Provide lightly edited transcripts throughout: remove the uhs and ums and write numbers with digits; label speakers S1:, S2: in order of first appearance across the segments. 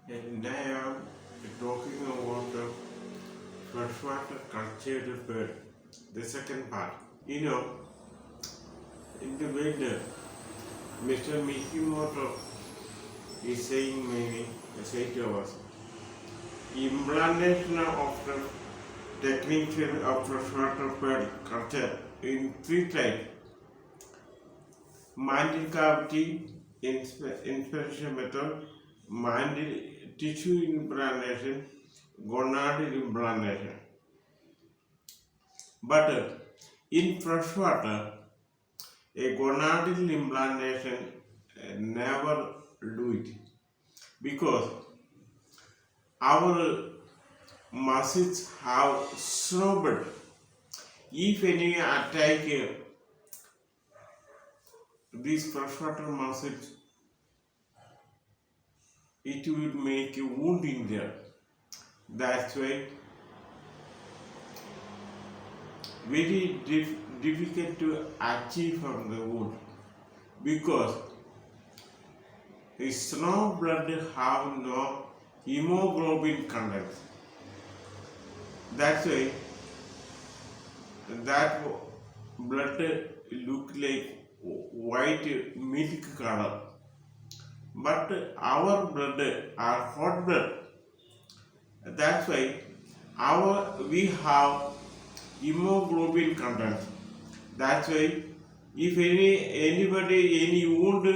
S1: And I am talking about the freshwater cultured bird, the second part. You know, in the winter, Mr. Mikimoto is saying many, say to us, implantation of the techniques of freshwater bird culture in three types: mantle cavity inspection method, mantle tissue implantation, gonadal implantation. But in freshwater, a gonadal implantation never do it because our muscles have snowballed. If any attack these freshwater muscles, it will make a wound in there. That's why very difficult to achieve from the wound because snow blood have no hemoglobin content. That's why that blood look like white milk color. But our blood are hot blood. That's why we have hemoglobin content. That's why if any wound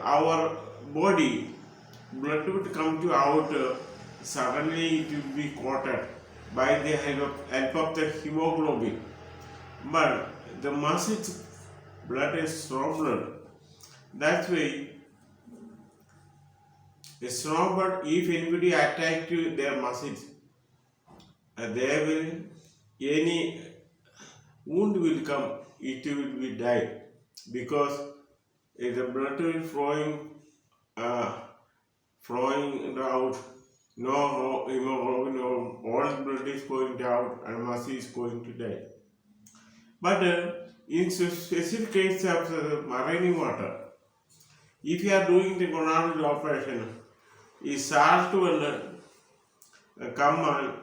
S1: our body, blood would come to out, suddenly it will be coated by the help of the hemoglobin. But the muscles blood is strong blood. That's why a strong blood, if anybody attack to their muscles, they will any wound will come, it will be die because the blood will flowing out, no hemoglobin, no, all blood is going out and muscle is going to die. But in specific case of marine water, if you are doing the gonadal operation, is salt will come and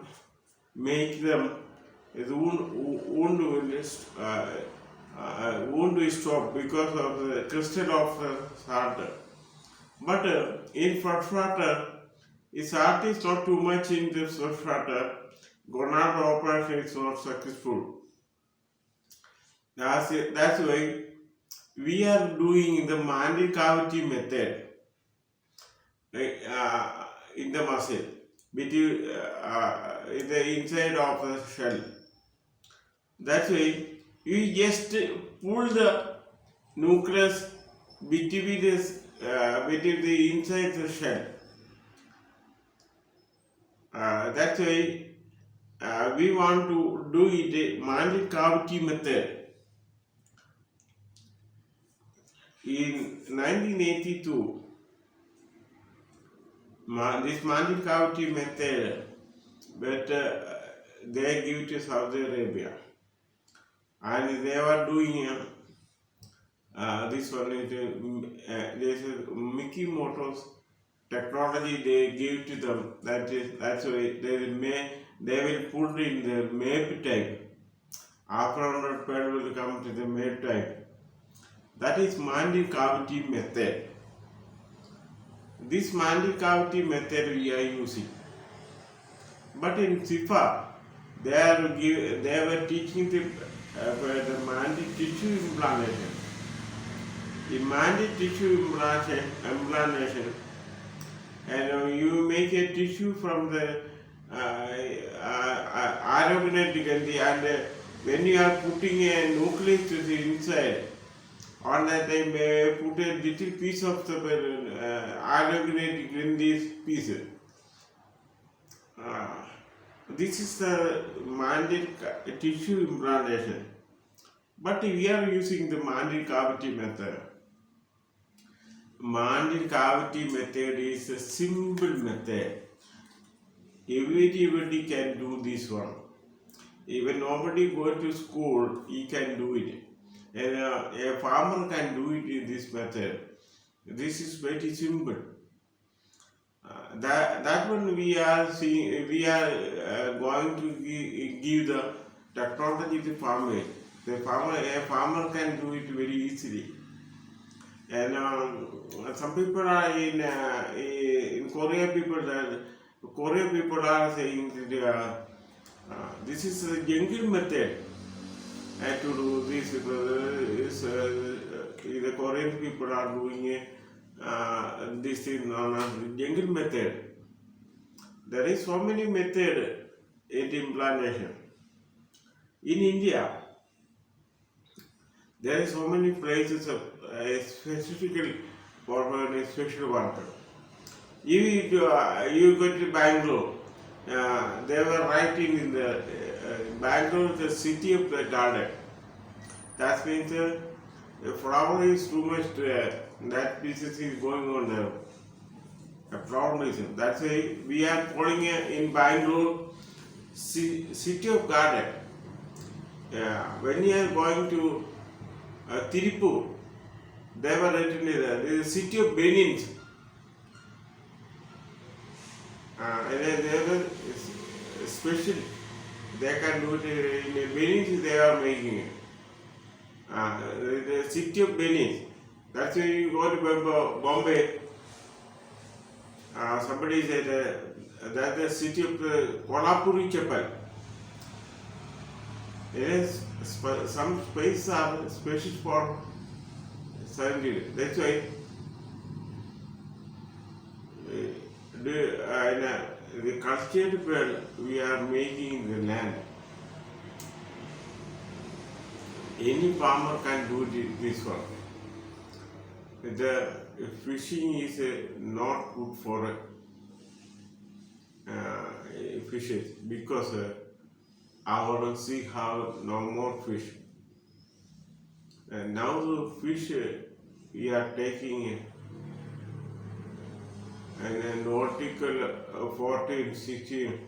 S1: make them the wound will stop because of the crystal of the salt. But in freshwater, if salt is not too much in the freshwater, gonadal operation is not successful. That's why we are doing the mantle cavity method in the muscle, between in the inside of the shell. That's why you just pull the nucleus between the inside the shell. That's why we want to do it mantle cavity method. In 1982, this mantle cavity method, but they give to Saudi Arabia, and they were doing this one. This is Mikimoto's technology. They give to them. That's why they will put in the MAP type. After 100 will come to the MAP type. That is mantle cavity method. This mantle cavity method we are using. But in SIFA, they were teaching the mantle tissue implantation. In mantle tissue implantation, and you make a tissue from the aragonite gandhi, and when you are putting a nucleus to the inside, on that time put a little piece of the aragonite gandhi's piece. This is the mantle tissue implantation. But we are using the mantle cavity method. Mantle cavity method is a simple method. Everybody can do this one. Even nobody go to school, he can do it. And a farmer can do it in this method. This is very simple. That one we are seeing, we are going to give the technology to farmers. A farmer can do it very easily. And some people are in Korea. Korea people are saying that this is a jungle method to do this. The Korean people are doing this is known as jungle method. There is so many method in implantation. In India, there are so many places specifically for a special worker. If you go to Bangalore, they were writing in the Bangalore, the city of the garden. That means the flower is too much that business is going on there. A flower is. That's why we are calling in Bangalore city of garden. When you are going to Tirupur, they were written there. There is a city of Benin. They were special. They can do it in Benin. They are making it. The city of Benin. That's why you go to Bombay. Somebody said that's the city of Kolhapuri Chapel. Yes, some spaces are special for scientists. That's why the cultured pearl we are making in the land. Any farmer can do this one. The fishing is not good for fishes because our sea have no more fish. And now the fish we are taking an nautical 14, 16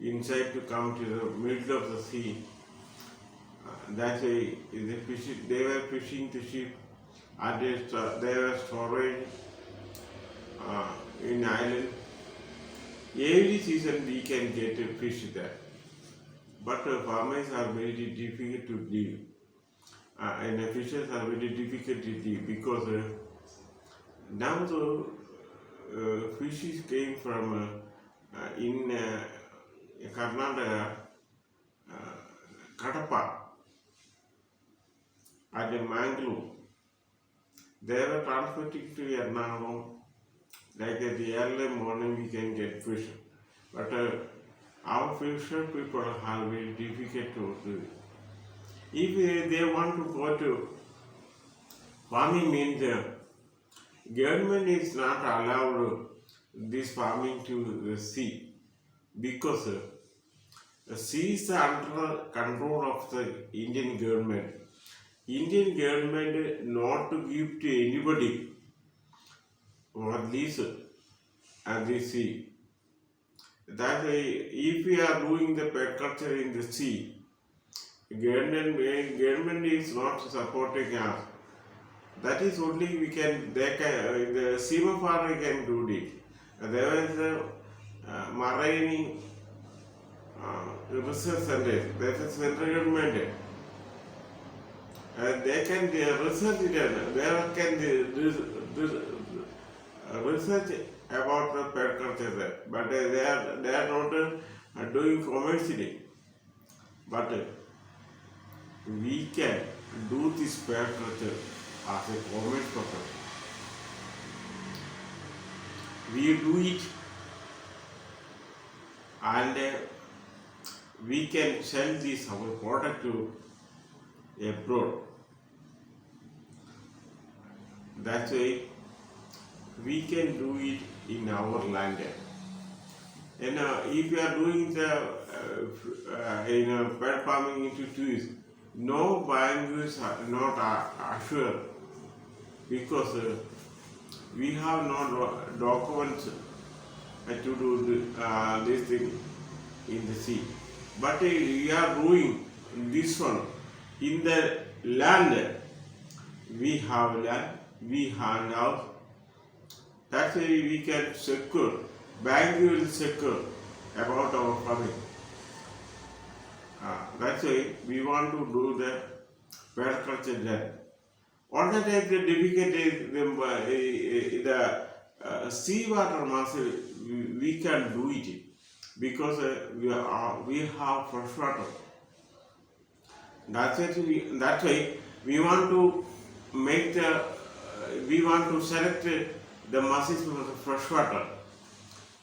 S1: inside to come to the middle of the sea. That's why the fish, they were fishing the ship and they were storage in island. Every season we can get a fish there. But farmers are very difficult to deal. And the fishes are very difficult to deal because now the fishes came from in Karnataka, Kadapa, at the Mangalore. They were transporting to Ernakulam. Like at the early morning we can get fish. But our fisher people are very difficult to do it. If they want to go to farming means government is not allowed this farming to the sea because the sea is under control of the Indian government. Indian government not to give to anybody or lease at the sea. That if we are doing the pet culture in the sea, government is not supporting us. That is only we can, the SEMA farmer can do it. There is a marine research center, that is central government. They can research it, where can they research about the pet culture, but they are not doing commercially. But we can do this pet culture as a commerce purpose. We do it and we can sell this our product to abroad. That's why we can do it in our land. And if you are doing the pet farming into trees, no boundaries are not assured because we have no documents to do this thing in the sea. But we are doing this one in the land. We have land, we hand out. That's why we can secure bank will secure about our farming. That's why we want to do the permaculture there. Alternative the difficult is the seawater mass. We can do it because we have fresh water. That's why we want to make we want to select the masses for the fresh water.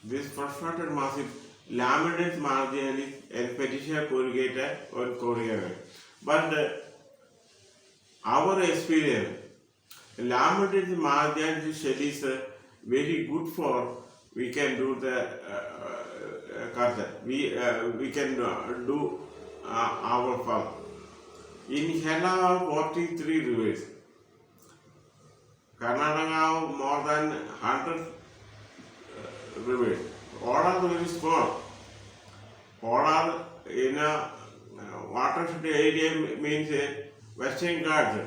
S1: This freshwater mass is laminates marginalis and petitia corrugata or corrugated. But our experience, laminates marginalis shell is very good for we can do the culture. We can do our farm. In Kerala, 43 rivers. Karnataka, more than 100 rivers. All are very small. All are in a watershed area means Western Ghats.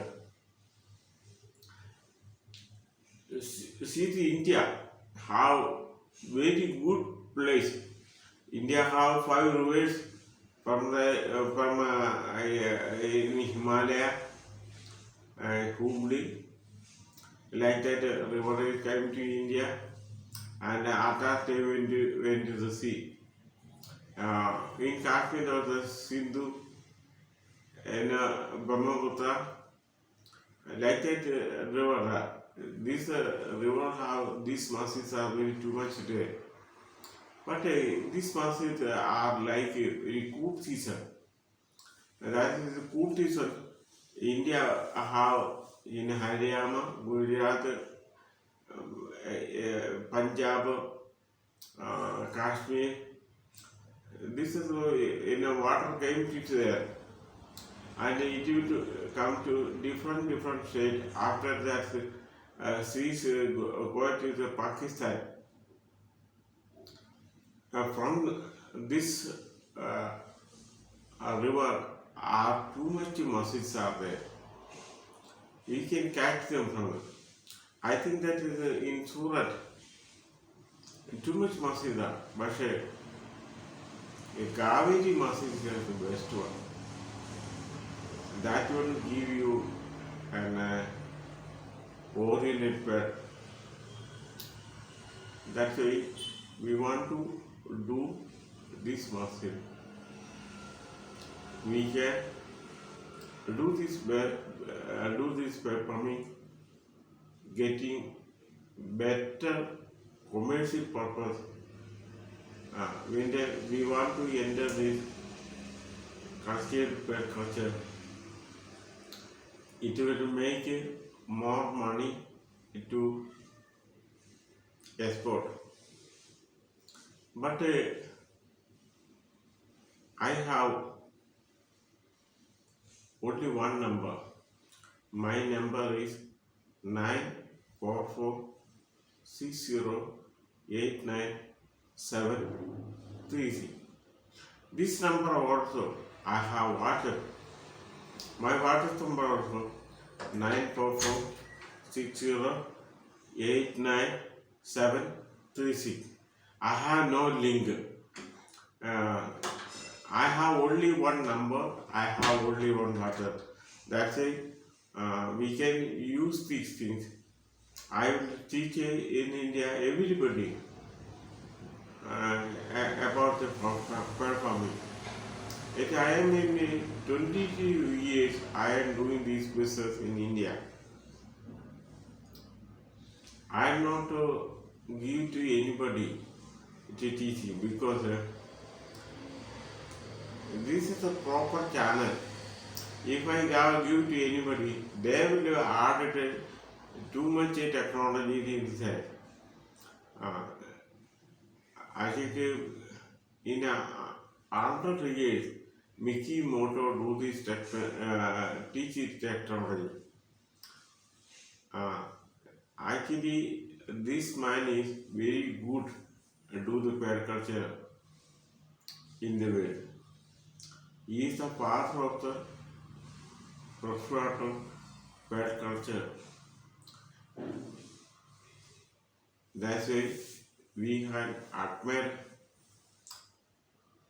S1: See the India have very good place. India have 5 rivers from in Himalaya, Hooghly, like that river came to India, and after they went to the sea. In Kashmir there was the Sindhu and Brahmaputra, like that river. This river have these masses are very too much there. But these masses are like a cool season. That is a cool season. India have in Haryana, Gujarat, Punjab, Kashmir. This is in a water came to there, and it will come to different states. After that, seas go to the Pakistan. From this river are too much masses are there. We can catch them from it. I think that is in Surat. Too much masses are, but a Kaveri masses is the best one. That will give you an oriented pair. That's why we want to do this muscle. We can do this by farming, getting better commercial purpose. When we want to enter this cascade culture, it will make more money to export. But I have only one number. My number is 944608973. This number also I have WhatsApp. My WhatsApp number also 944608973. I have no link. I have only one number. I have only one WhatsApp. That's it. We can use these things. I will teach in India everybody about the farming. If I am in 22 years, I am doing this business in India. I am not give to anybody to teach you because this is a proper channel. If I give to anybody, they will add too much technology inside. I think in 100 years, Mickey Moto do this teach it technology. Actually, this man is very good to do the permaculture in the world. He is the part of the freshwater permaculture. That's why we had admired.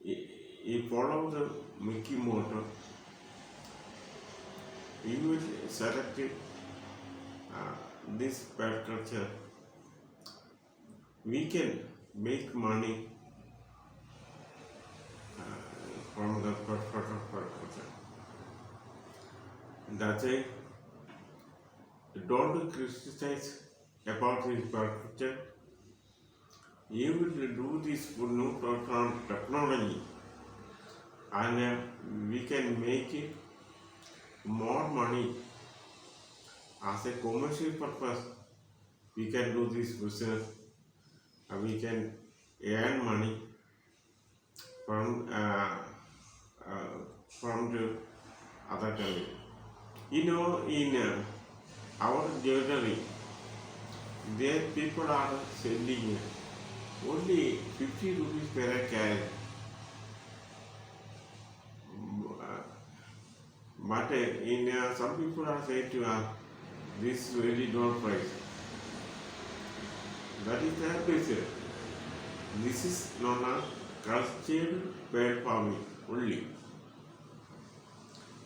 S1: He followed the Mickey Motor. He will select this pet culture. We can make money from the pet culture. That's it. Don't criticize about this pet culture. You will do this for new technology, and we can make it more money as a commercial purpose. We can do this business, and we can earn money from the other country. In our jewelry, there people are selling only 50 rupees per carat. But some people are saying to us, this is very low price. That is their business. This is known as cultured bird farming only.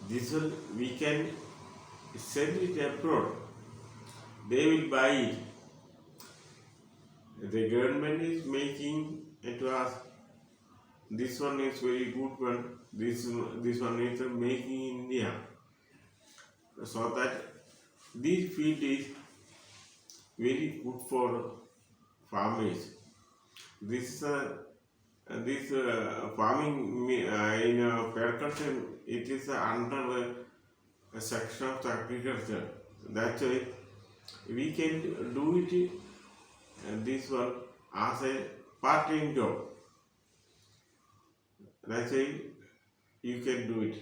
S1: This one we can send it abroad. They will buy it. The government is making it to us. This one is very good one. This one is making in India. So that this field is very good for farmers. This farming in percussion, it is under a section of agriculture. That's why we can do it this one as a part-time job. That's why you can do it.